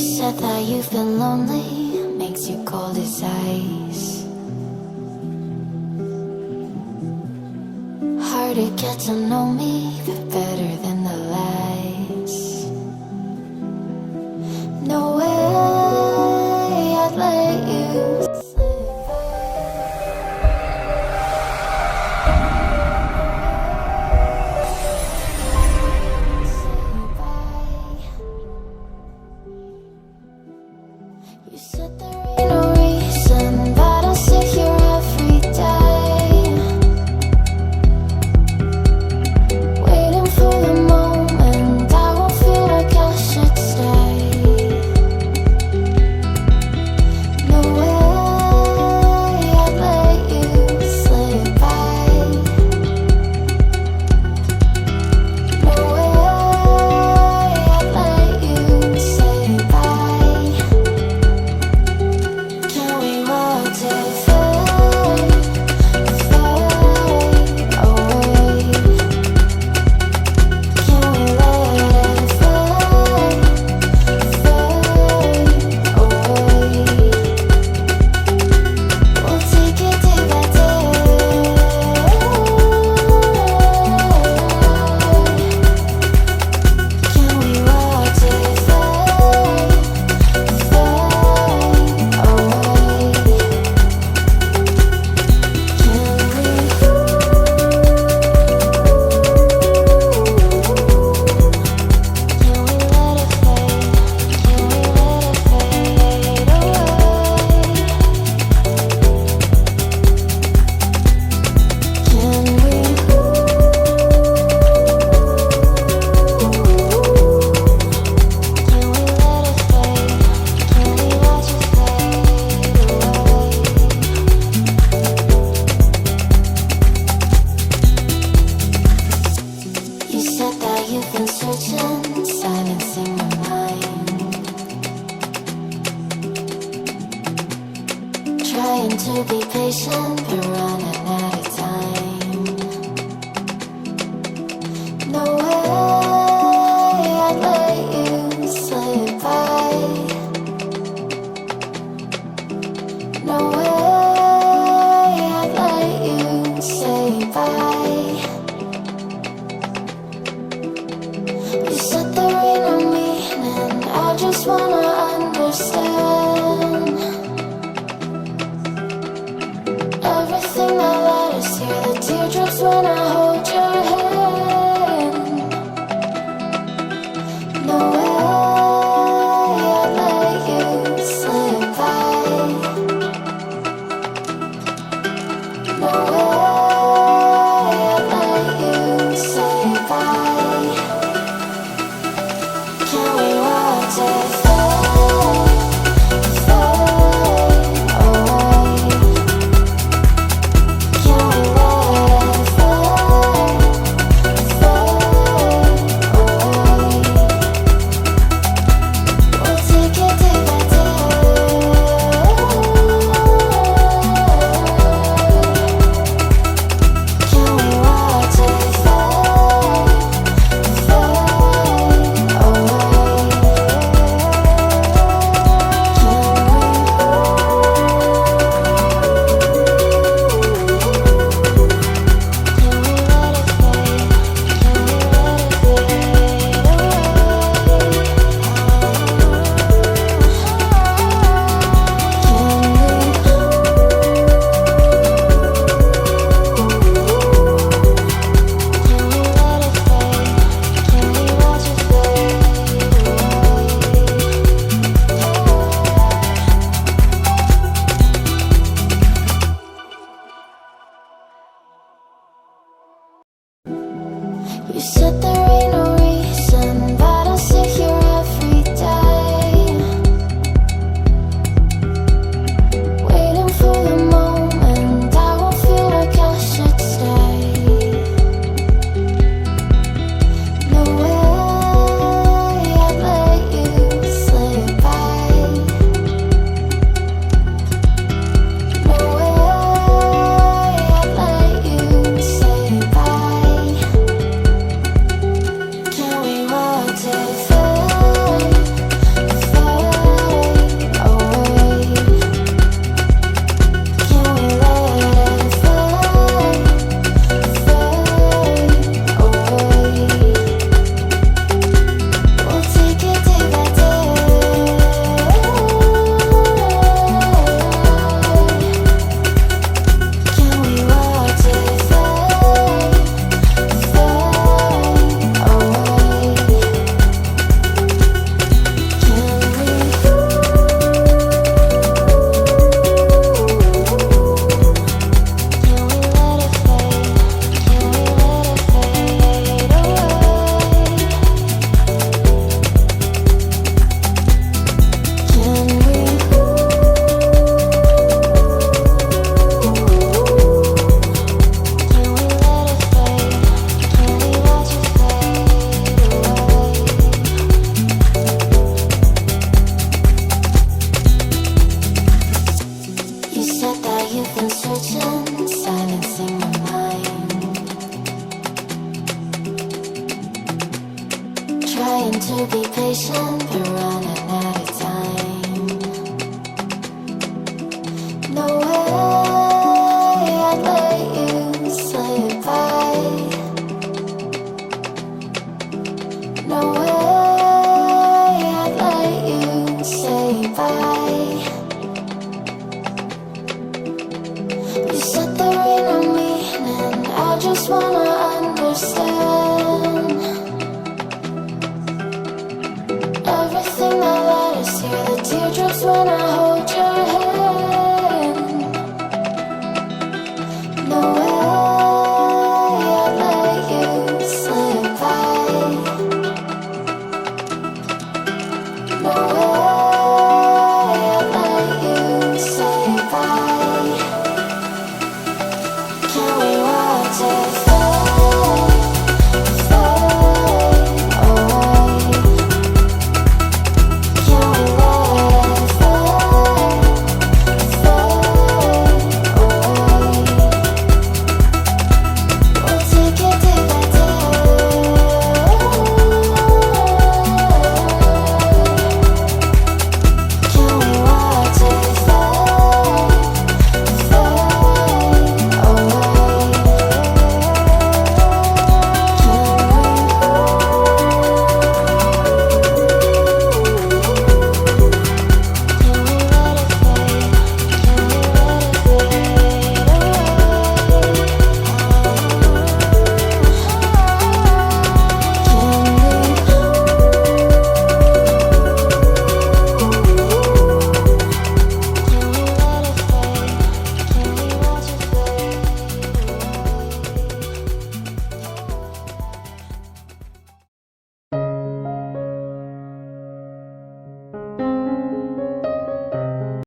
said that you've been lonely, makes you cold as ice. Hard to get to know me, but better than the lies. No way I'd let you slip by. You said there ain't no reason, but I'll sit here every day, waiting for the moment I won't feel like I should stay. No way I'd let you slip by. No way I'd let you say bye. Can we watch it fade, fade away? Can we let it fade, fade away? We'll take it day by day. Can we watch it fade, fade away? You said that you've been searching, silencing your mind, trying to be patient, but running out of time. No way I'd let you slip by. No way I'd let you say bye. You said there ain't no meaning, I just wanna understand everything that led us here, the teardrops when I hold your hand. No way I'd let you slip by. No way I'd let you say bye. Can we watch it fade, fade away? Can we let it fade, fade away? We'll take it day by day. Can we watch it fade, fade away? You said there ain't no reason, but I'll sit here every day, waiting for the moment I won't feel like I should stay. No way I'd let you slip by. No way I'd let you say bye. to be patient, but running out of time. No way I'd let you slip by. No way I'd let you say bye. You said there ain't no meaning, I just wanna understand.